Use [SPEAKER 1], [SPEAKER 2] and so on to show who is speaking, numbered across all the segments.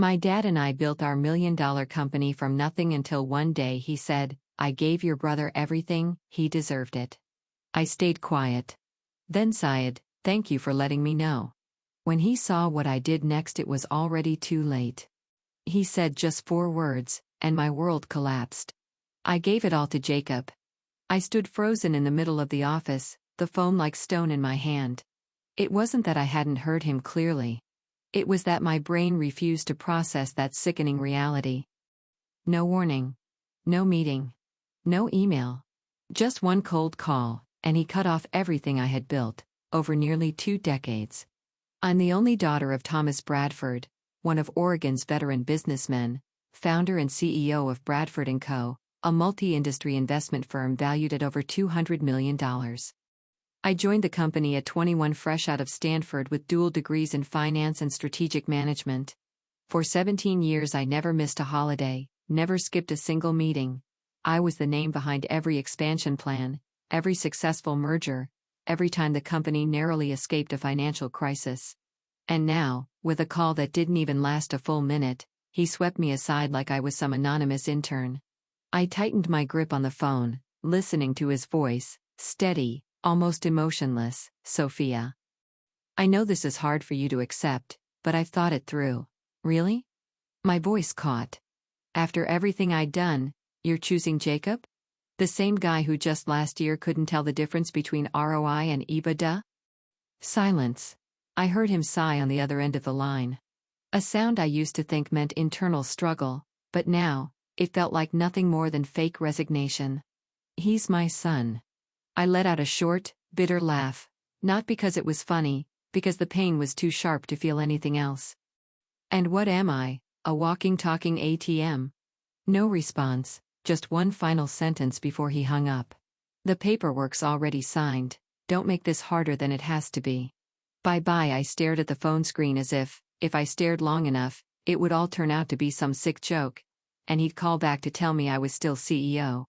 [SPEAKER 1] My dad and I built our $1 million company from nothing until one day he said, "I gave your brother everything, he deserved it." I stayed quiet. Then sighed, "Thank you for letting me know." When he saw what I did next, it was already too late. He said just 4 words, and my world collapsed. I gave it all to Jacob. I stood frozen in the middle of the office, the phone like stone in my hand. It wasn't that I hadn't heard him clearly. It was that my brain refused to process that sickening reality. No warning. No meeting. No email. Just one cold call, and he cut off everything I had built, over nearly 2 decades. I'm the only daughter of Thomas Bradford, one of Oregon's veteran businessmen, founder and CEO of Bradford & Co., a multi-industry investment firm valued at over $200 million. I joined the company at 21, fresh out of Stanford with dual degrees in finance and strategic management. For 17 years I never missed a holiday, never skipped a single meeting. I was the name behind every expansion plan, every successful merger, every time the company narrowly escaped a financial crisis. And now, with a call that didn't even last a full minute, he swept me aside like I was some anonymous intern. I tightened my grip on the phone, listening to his voice, steady, almost emotionless. "Sophia, I know this is hard for you to accept, but I've thought it through." "Really?" My voice caught. "After everything I'd done, you're choosing Jacob? The same guy who just last year couldn't tell the difference between ROI and EBITDA?" Silence. I heard him sigh on the other end of the line. A sound I used to think meant internal struggle, but now, it felt like nothing more than fake resignation. "He's my son." I let out a short, bitter laugh, not because it was funny, because the pain was too sharp to feel anything else. "And what am I, a walking, talking ATM?" No response, just one final sentence before he hung up. "The paperwork's already signed, don't make this harder than it has to be." Bye-bye. I stared at the phone screen as if I stared long enough, it would all turn out to be some sick joke, and he'd call back to tell me I was still CEO.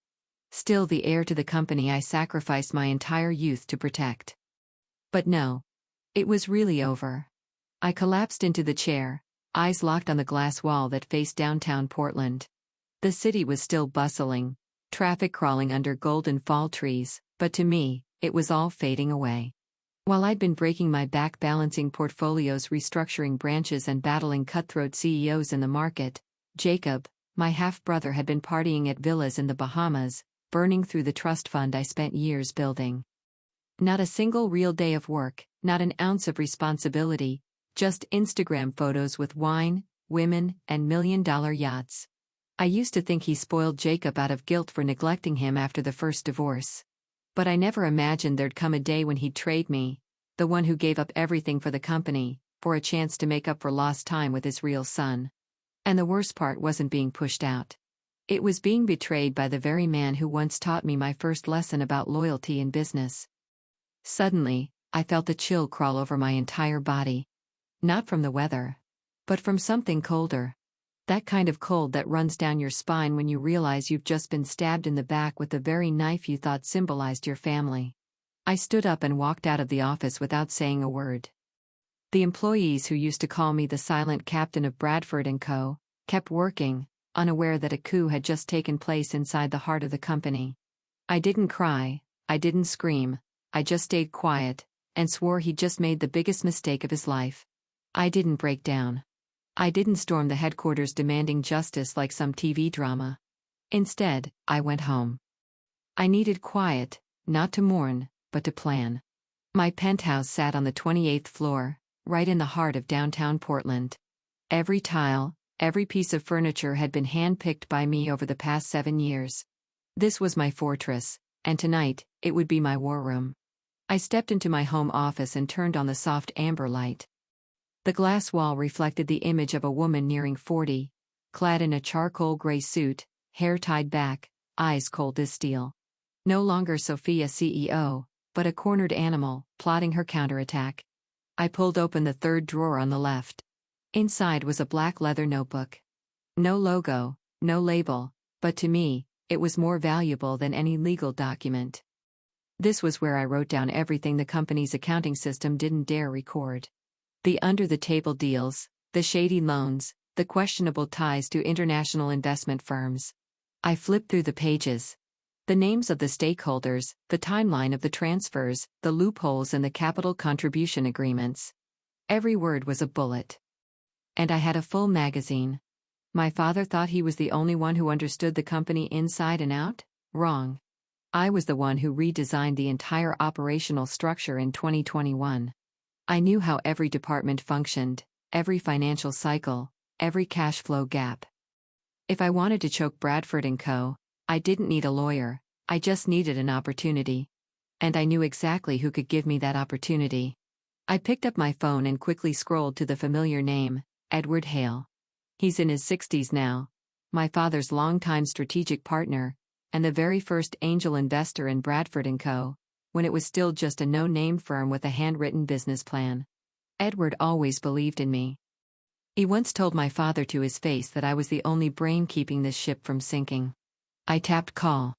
[SPEAKER 1] Still the heir to the company I sacrificed my entire youth to protect. But no. It was really over. I collapsed into the chair, eyes locked on the glass wall that faced downtown Portland. The city was still bustling, traffic crawling under golden fall trees, but to me, it was all fading away. While I'd been breaking my back balancing portfolios, restructuring branches, and battling cutthroat CEOs in the market, Jacob, my half-brother, had been partying at villas in the Bahamas, burning through the trust fund I spent years building. Not a single real day of work, not an ounce of responsibility, just Instagram photos with wine, women, and million-dollar yachts. I used to think he spoiled Jacob out of guilt for neglecting him after the first divorce. But I never imagined there'd come a day when he'd trade me, the one who gave up everything for the company, for a chance to make up for lost time with his real son. And the worst part wasn't being pushed out. It was being betrayed by the very man who once taught me my first lesson about loyalty in business. Suddenly, I felt a chill crawl over my entire body. Not from the weather, but from something colder. That kind of cold that runs down your spine when you realize you've just been stabbed in the back with the very knife you thought symbolized your family. I stood up and walked out of the office without saying a word. The employees who used to call me the silent captain of Bradford & Co. kept working, unaware that a coup had just taken place inside the heart of the company. I didn't cry, I didn't scream, I just stayed quiet, and swore he'd just made the biggest mistake of his life. I didn't break down. I didn't storm the headquarters demanding justice like some TV drama. Instead, I went home. I needed quiet, not to mourn, but to plan. My penthouse sat on the 28th floor, right in the heart of downtown Portland. Every tile, every piece of furniture had been hand-picked by me over the past 7 years. This was my fortress, and tonight, it would be my war room. I stepped into my home office and turned on the soft amber light. The glass wall reflected the image of a woman nearing 40, clad in a charcoal gray suit, hair tied back, eyes cold as steel. No longer Sophia CEO, but a cornered animal, plotting her counterattack. I pulled open the third drawer on the left. Inside was a black leather notebook. No logo, no label, but to me, it was more valuable than any legal document. This was where I wrote down everything the company's accounting system didn't dare record. The under-the-table deals, the shady loans, the questionable ties to international investment firms. I flipped through the pages. The names of the stakeholders, the timeline of the transfers, the loopholes in the capital contribution agreements. Every word was a bullet. And I had a full magazine. My father thought he was the only one who understood the company inside and out? Wrong. I was the one who redesigned the entire operational structure in 2021. I knew how every department functioned, every financial cycle, every cash flow gap. If I wanted to choke Bradford & Co., I didn't need a lawyer, I just needed an opportunity. And I knew exactly who could give me that opportunity. I picked up my phone and quickly scrolled to the familiar name, Edward Hale. He's in his 60s now, my father's longtime strategic partner, and the very first angel investor in Bradford & Co., when it was still just a no-name firm with a handwritten business plan. Edward always believed in me. He once told my father to his face that I was the only brain keeping this ship from sinking. I tapped call.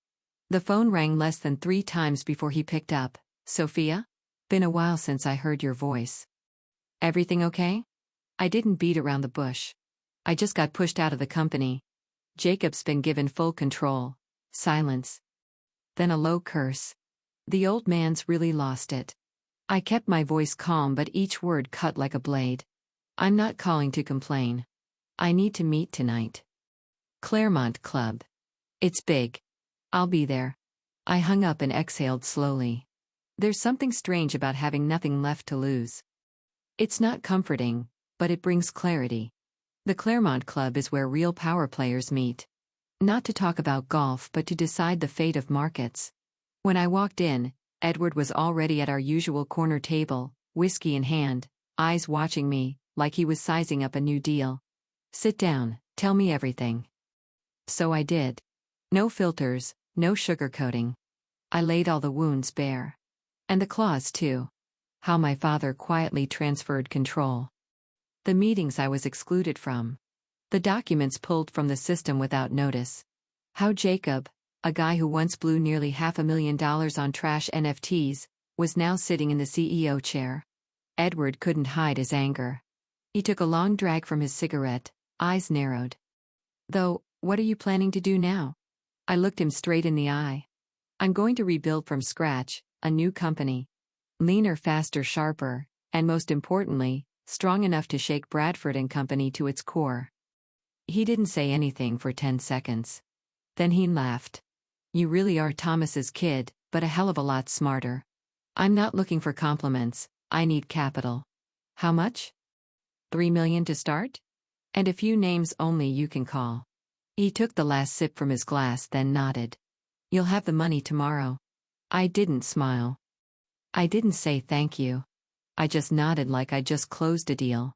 [SPEAKER 1] The phone rang less than 3 times before he picked up. Sophia? Been a while since I heard your voice. Everything okay? I didn't beat around the bush. I just got pushed out of the company. Jacob's been given full control. Silence. Then a low curse. The old man's really lost it. I kept my voice calm, but each word cut like a blade. I'm not calling to complain. I need to meet tonight. Claremont Club. It's big. I'll be there. I hung up and exhaled slowly. There's something strange about having nothing left to lose. It's not comforting, but it brings clarity. The Claremont Club is where real power players meet. Not to talk about golf, but to decide the fate of markets. When I walked in, Edward was already at our usual corner table, whiskey in hand, eyes watching me, like he was sizing up a new deal. Sit down, tell me everything. So I did. No filters, no sugarcoating. I laid all the wounds bare. And the claws too. How my father quietly transferred control. The meetings I was excluded from. The documents pulled from the system without notice. How Jacob, a guy who once blew nearly $500,000 on trash NFTs, was now sitting in the CEO chair. Edward couldn't hide his anger. He took a long drag from his cigarette, eyes narrowed. Though, what are you planning to do now? I looked him straight in the eye. I'm going to rebuild from scratch, a new company. Leaner, faster, sharper, and most importantly, strong enough to shake Bradford & Company to its core. He didn't say anything for 10 seconds. Then he laughed. You really are Thomas's kid, but a hell of a lot smarter. I'm not looking for compliments, I need capital. How much? $3 million to start? And a few names only you can call. He took the last sip from his glass, then nodded. You'll have the money tomorrow. I didn't smile. I didn't say thank you. I just nodded like I just closed a deal.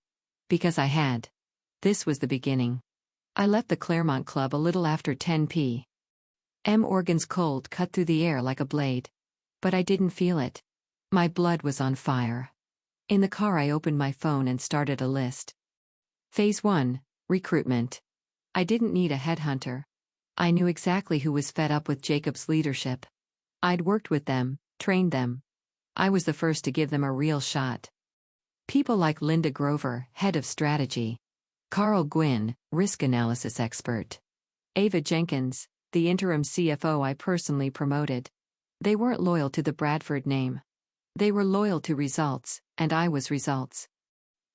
[SPEAKER 1] Because I had. This was the beginning. I left the Claremont Club a little after 10 p.m. Organ's cold cut through the air like a blade. But I didn't feel it. My blood was on fire. In the car I opened my phone and started a list. Phase 1, recruitment. I didn't need a headhunter. I knew exactly who was fed up with Jacob's leadership. I'd worked with them, trained them. I was the first to give them a real shot. People like Linda Grover, head of strategy. Carl Gwynn, risk analysis expert. Ava Jenkins, the interim CFO I personally promoted. They weren't loyal to the Bradford name. They were loyal to results, and I was results.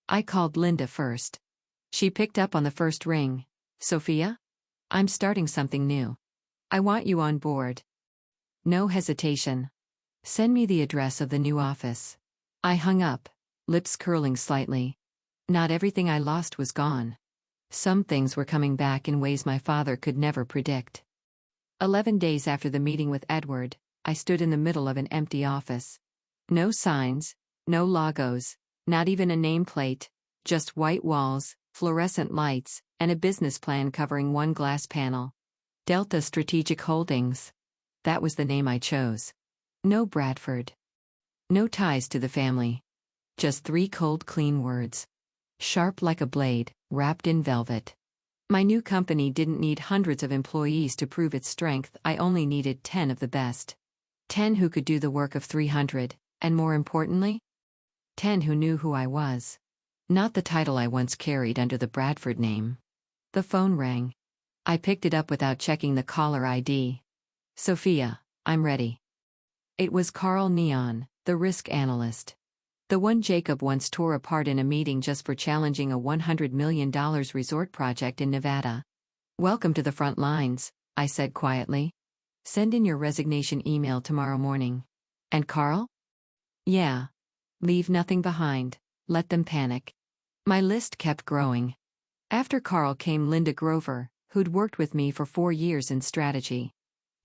[SPEAKER 1] I called Linda first. She picked up on the first ring. Sophia? I'm starting something new. I want you on board. No hesitation. Send me the address of the new office. I hung up, lips curling slightly. Not everything I lost was gone. Some things were coming back in ways my father could never predict. 11 days after the meeting with Edward, I stood in the middle of an empty office. No signs, no logos, not even a nameplate, just white walls, fluorescent lights, and a business plan covering one glass panel. Delta Strategic Holdings. That was the name I chose. No Bradford. No ties to the family. Just 3 cold, clean words. Sharp like a blade, wrapped in velvet. My new company didn't need hundreds of employees to prove its strength, I only needed 10 of the best. 10 who could do the work of 300, and more importantly, 10 who knew who I was. Not the title I once carried under the Bradford name. The phone rang. I picked it up without checking the caller ID. Sophia, I'm ready. It was Carl Neon, the risk analyst. The one Jacob once tore apart in a meeting just for challenging a $100 million resort project in Nevada. Welcome to the front lines, I said quietly. Send in your resignation email tomorrow morning. And Carl? Yeah. Leave nothing behind, let them panic. My list kept growing. After Carl came Linda Grover, who'd worked with me for 4 years in strategy.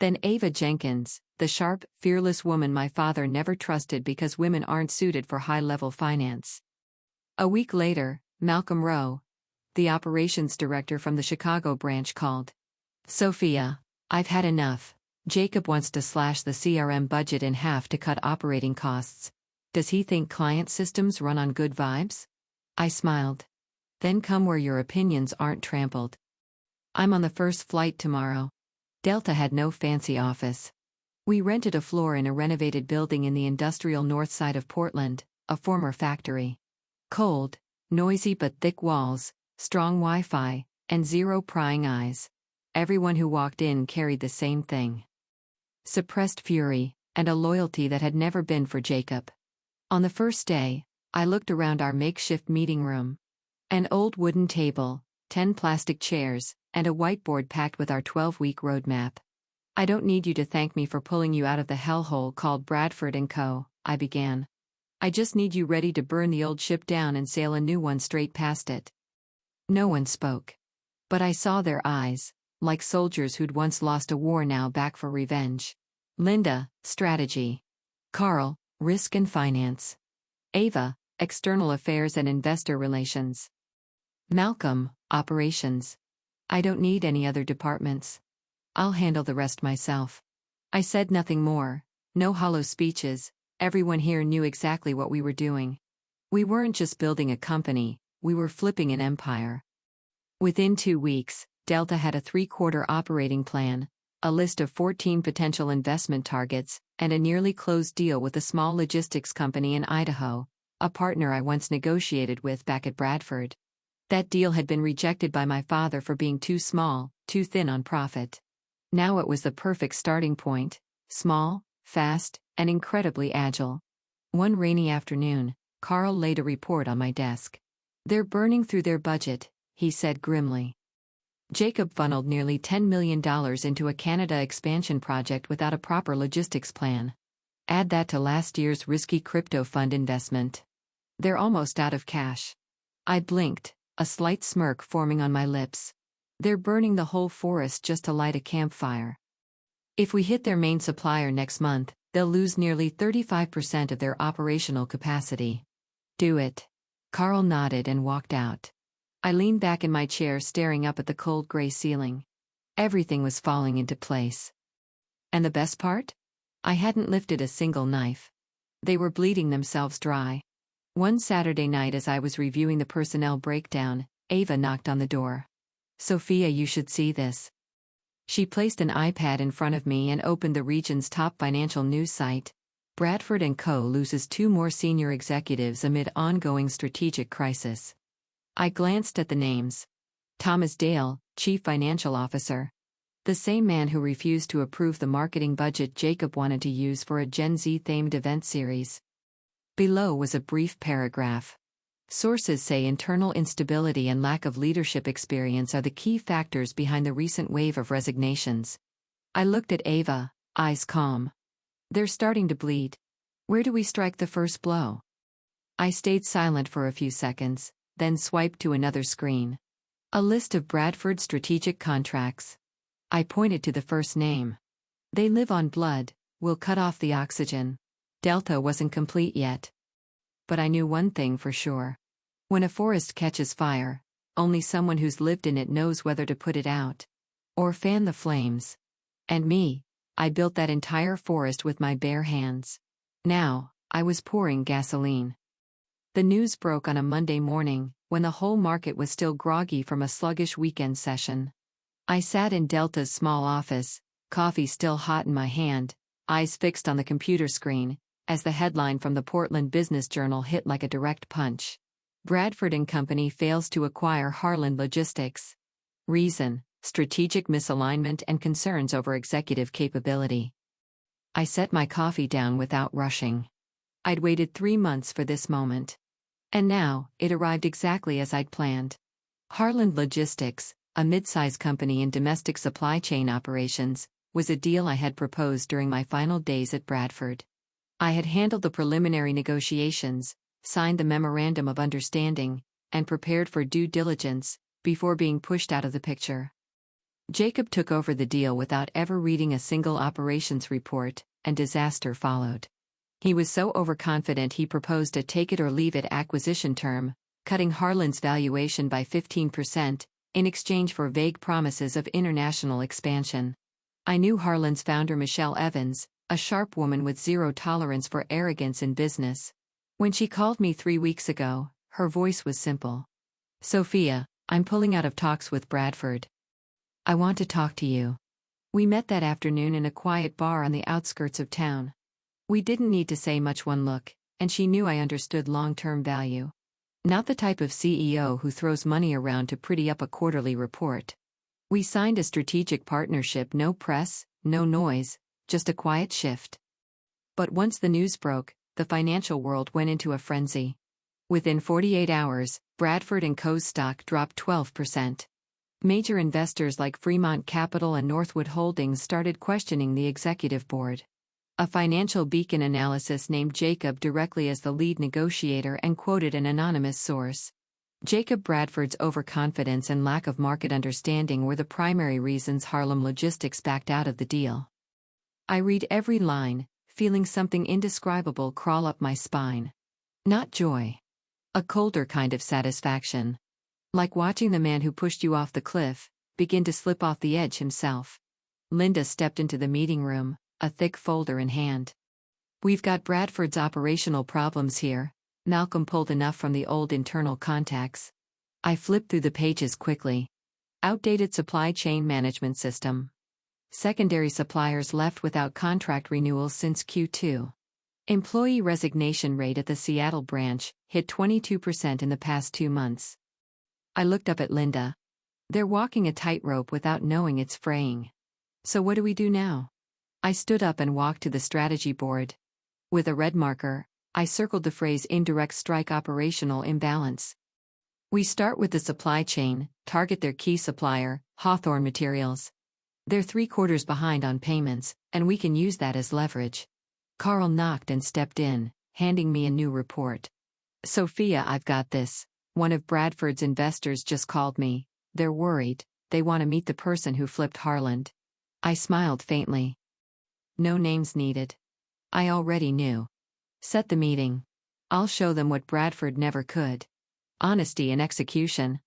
[SPEAKER 1] Then Ava Jenkins, the sharp, fearless woman my father never trusted because women aren't suited for high-level finance. A week later, Malcolm Rowe, the operations director from the Chicago branch, called. Sophia, I've had enough. Jacob wants to slash the CRM budget in half to cut operating costs. Does he think client systems run on good vibes? I smiled. Then come where your opinions aren't trampled. I'm on the first flight tomorrow. Delta had no fancy office. We rented a floor in a renovated building in the industrial north side of Portland, a former factory. Cold, noisy but thick walls, strong Wi-Fi, and 0 prying eyes. Everyone who walked in carried the same thing. Suppressed fury, and a loyalty that had never been for Jacob. On the first day, I looked around our makeshift meeting room. An old wooden table, 10 plastic chairs, and a whiteboard packed with our 12-week roadmap. I don't need you to thank me for pulling you out of the hellhole called Bradford & Co., I began. I just need you ready to burn the old ship down and sail a new one straight past it. No one spoke. But I saw their eyes, like soldiers who'd once lost a war now back for revenge. Linda, strategy. Carl, risk and finance. Ava, external affairs and investor relations. Malcolm, operations. I don't need any other departments. I'll handle the rest myself. I said nothing more, no hollow speeches. Everyone here knew exactly what we were doing. We weren't just building a company, we were flipping an empire. Within 2 weeks, Delta had a 3-quarter operating plan, a list of 14 potential investment targets, and a nearly closed deal with a small logistics company in Idaho, a partner I once negotiated with back at Bradford. That deal had been rejected by my father for being too small, too thin on profit. Now it was the perfect starting point: small, fast, and incredibly agile. One rainy afternoon, Carl laid a report on my desk. They're burning through their budget, he said grimly. Jacob funneled nearly $10 million into a Canada expansion project without a proper logistics plan. Add that to last year's risky crypto fund investment. They're almost out of cash. I blinked, a slight smirk forming on my lips. They're burning the whole forest just to light a campfire. If we hit their main supplier next month, they'll lose nearly 35% of their operational capacity. Do it. Carl nodded and walked out. I leaned back in my chair staring up at the cold gray ceiling. Everything was falling into place. And the best part? I hadn't lifted a single knife. They were bleeding themselves dry. One Saturday night as I was reviewing the personnel breakdown, Ava knocked on the door. Sophia, you should see this. She placed an iPad in front of me and opened the region's top financial news site. Bradford & Co. loses 2 more senior executives amid ongoing strategic crisis. I glanced at the names. Thomas Dale, Chief Financial Officer. The same man who refused to approve the marketing budget Jacob wanted to use for a Gen Z-themed event series. Below was a brief paragraph. Sources say internal instability and lack of leadership experience are the key factors behind the recent wave of resignations. I looked at Ava, eyes calm. They're starting to bleed. Where do we strike the first blow? I stayed silent for a few seconds, then swiped to another screen. A list of Bradford strategic contracts. I pointed to the first name. They live on blood, we'll cut off the oxygen. Delta wasn't complete yet. But I knew one thing for sure. When a forest catches fire, only someone who's lived in it knows whether to put it out. Or fan the flames. And me, I built that entire forest with my bare hands. Now, I was pouring gasoline. The news broke on a Monday morning, when the whole market was still groggy from a sluggish weekend session. I sat in Delta's small office, coffee still hot in my hand, eyes fixed on the computer screen, as the headline from the Portland Business Journal hit like a direct punch. Bradford and Company fails to acquire Harland Logistics. Reason: strategic misalignment and concerns over executive capability. I set my coffee down without rushing. I'd waited 3 months for this moment. And now, it arrived exactly as I'd planned. Harland Logistics, a mid-size company in domestic supply chain operations, was a deal I had proposed during my final days at Bradford. I had handled the preliminary negotiations, signed the memorandum of understanding, and prepared for due diligence before being pushed out of the picture. Jacob took over the deal without ever reading a single operations report, and disaster followed. He was so overconfident he proposed a take-it-or-leave-it acquisition term, cutting Harland's valuation by 15%, in exchange for vague promises of international expansion. I knew Harland's founder Michelle Evans, a sharp woman with zero tolerance for arrogance in business. When she called me 3 weeks ago, her voice was simple. "Sophia, I'm pulling out of talks with Bradford. I want to talk to you." We met that afternoon in a quiet bar on the outskirts of town. We didn't need to say much. One look, and she knew I understood long-term value. Not the type of CEO who throws money around to pretty up a quarterly report. We signed a strategic partnership, no press, no noise, just a quiet shift. But once the news broke, the financial world went into a frenzy. Within 48 hours, Bradford & Co.'s stock dropped 12%. Major investors like Fremont Capital and Northwood Holdings started questioning the executive board. A financial beacon analysis named Jacob directly as the lead negotiator and quoted an anonymous source. Jacob Bradford's overconfidence and lack of market understanding were the primary reasons Harland Logistics backed out of the deal. I read every line, feeling something indescribable crawl up my spine. Not joy. A colder kind of satisfaction. Like watching the man who pushed you off the cliff begin to slip off the edge himself. Linda stepped into the meeting room, a thick folder in hand. "We've got Bradford's operational problems here." Malcolm pulled enough from the old internal contacts. I flipped through the pages quickly. Outdated supply chain management system. Secondary suppliers left without contract renewals since Q2. Employee resignation rate at the Seattle branch hit 22% in the past 2 months. I looked up at Linda. They're walking a tightrope without knowing it's fraying. So what do we do now? I stood up and walked to the strategy board. With a red marker, I circled the phrase indirect strike operational imbalance. We start with the supply chain, target their key supplier, Hawthorne Materials. They're 3/4 behind on payments, and we can use that as leverage. Carl knocked and stepped in, handing me a new report. "Sophia, I've got this. One of Bradford's investors just called me. They're worried. They want to meet the person who flipped Harland." I smiled faintly. No names needed. I already knew. Set the meeting. I'll show them what Bradford never could. Honesty in execution.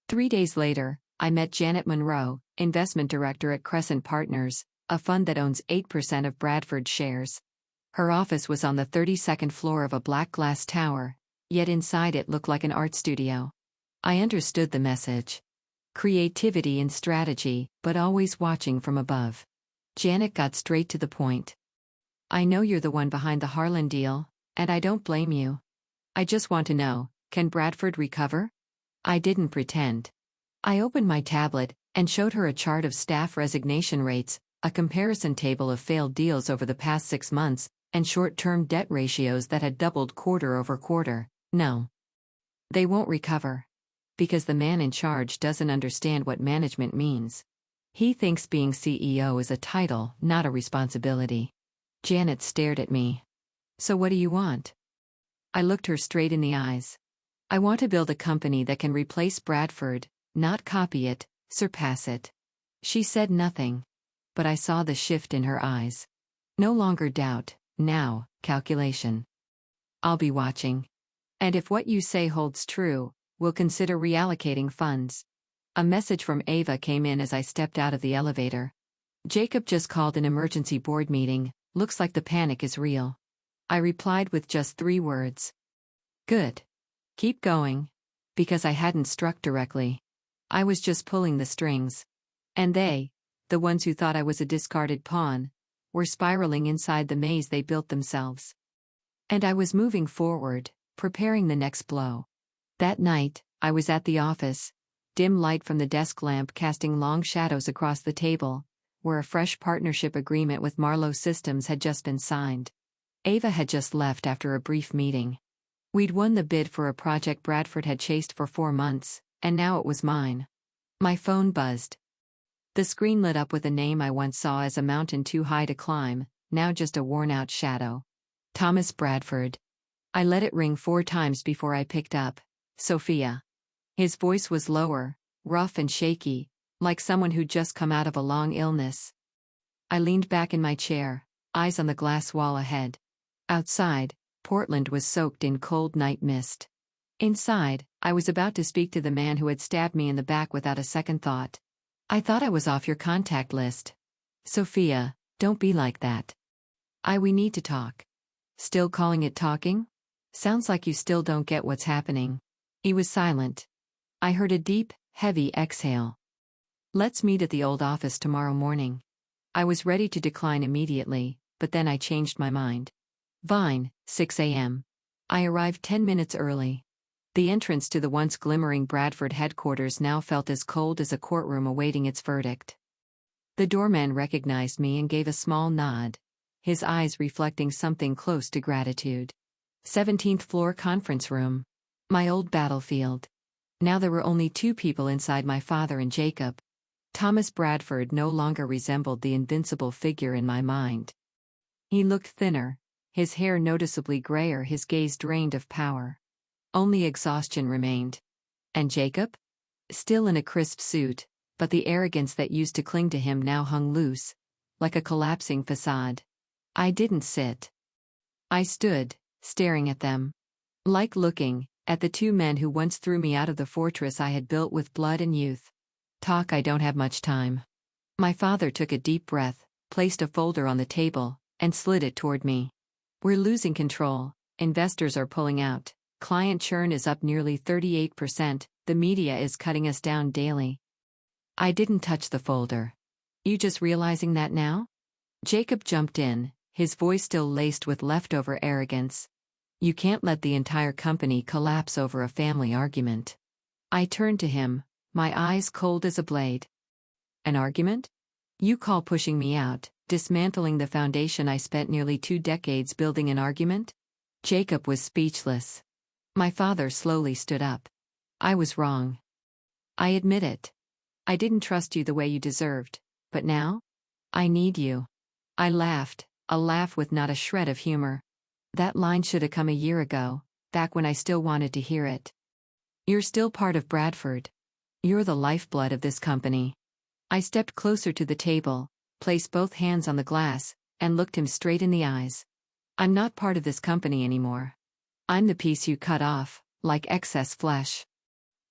[SPEAKER 1] 3 days later, I met Janet Monroe, investment director at Crescent Partners, a fund that owns 8% of Bradford's shares. Her office was on the 32nd floor of a black glass tower, yet inside it looked like an art studio. I understood the message. Creativity in strategy, but always watching from above. Janet got straight to the point. "I know you're the one behind the Harland deal, and I don't blame you. I just want to know, can Bradford recover?" I didn't pretend. I opened my tablet and showed her a chart of staff resignation rates, a comparison table of failed deals over the past 6 months, and short-term debt ratios that had doubled quarter over quarter. No. They won't recover. Because the man in charge doesn't understand what management means. He thinks being CEO is a title, not a responsibility. Janet stared at me. "So what do you want?" I looked her straight in the eyes. "I want to build a company that can replace Bradford, not copy it, surpass it." She said nothing. But I saw the shift in her eyes. No longer doubt, now, calculation. "I'll be watching. And if what you say holds true, we'll consider reallocating funds." A message from Ava came in as I stepped out of the elevator. "Jacob just called an emergency board meeting. Looks like the panic is real." I replied with just 3 words. "Good. Keep going." Because I hadn't struck directly. I was just pulling the strings. And they, the ones who thought I was a discarded pawn, were spiraling inside the maze they built themselves. And I was moving forward, preparing the next blow. That night, I was at the office, dim light from the desk lamp casting long shadows across the table, where a fresh partnership agreement with Marlowe Systems had just been signed. Ava had just left after a brief meeting. We'd won the bid for a project Bradford had chased for 4 months, and now it was mine. My phone buzzed. The screen lit up with a name I once saw as a mountain too high to climb, now just a worn-out shadow. Thomas Bradford. I let it ring 4 times before I picked up. Sophia. His voice was lower, rough and shaky, like someone who'd just come out of a long illness. I leaned back in my chair, eyes on the glass wall ahead. Outside, Portland was soaked in cold night mist. Inside, I was about to speak to the man who had stabbed me in the back without a second thought. I thought I was off your contact list. Sophia, don't be like that. We need to talk. Still calling it talking? Sounds like you still don't get what's happening. He was silent. I heard a deep, heavy exhale. Let's meet at the old office tomorrow morning. I was ready to decline immediately, but then I changed my mind. Vine, 6 a.m. I arrived 10 minutes early. The entrance to the once glimmering Bradford headquarters now felt as cold as a courtroom awaiting its verdict. The doorman recognized me and gave a small nod, his eyes reflecting something close to gratitude. 17th floor conference room. My old battlefield. Now there were only 2 people inside, my father and Jacob. Thomas Bradford no longer resembled the invincible figure in my mind. He looked thinner, his hair noticeably grayer, his gaze drained of power. Only exhaustion remained. And Jacob? Still in a crisp suit, but the arrogance that used to cling to him now hung loose, like a collapsing facade. I didn't sit. I stood, staring at them. Like looking at the 2 men who once threw me out of the fortress I had built with blood and youth. Talk, I don't have much time. My father took a deep breath, placed a folder on the table, and slid it toward me. We're losing control, investors are pulling out, client churn is up nearly 38%, the media is cutting us down daily. I didn't touch the folder. You just realizing that now? Jacob jumped in, his voice still laced with leftover arrogance. You can't let the entire company collapse over a family argument. I turned to him, my eyes cold as a blade. An argument? You call pushing me out, dismantling the foundation I spent nearly 2 decades building, an argument? Jacob was speechless. My father slowly stood up. I was wrong. I admit it. I didn't trust you the way you deserved, but now? I need you. I laughed, a laugh with not a shred of humor. That line should have come a year ago, back when I still wanted to hear it. You're still part of Bradford. You're the lifeblood of this company. I stepped closer to the table, placed both hands on the glass, and looked him straight in the eyes. I'm not part of this company anymore. I'm the piece you cut off, like excess flesh.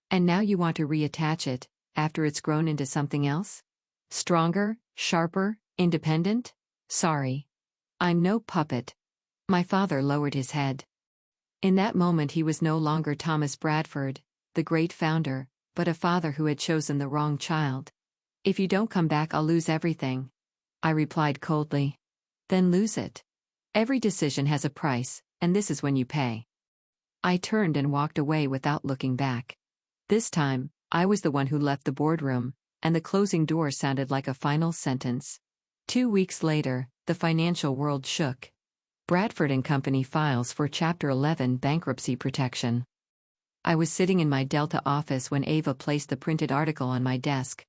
[SPEAKER 1] And now you want to reattach it, after it's grown into something else? Stronger, sharper, independent? Sorry. I'm no puppet. My father lowered his head. In that moment he was no longer Thomas Bradford, the great founder, but a father who had chosen the wrong child. If you don't come back, I'll lose everything. I replied coldly. Then lose it. Every decision has a price, and this is when you pay. I turned and walked away without looking back. This time, I was the one who left the boardroom, and the closing door sounded like a final sentence. 2 weeks later, the financial world shook. Bradford & Company files for Chapter 11 bankruptcy protection. I was sitting in my Delta office when Ava placed the printed article on my desk.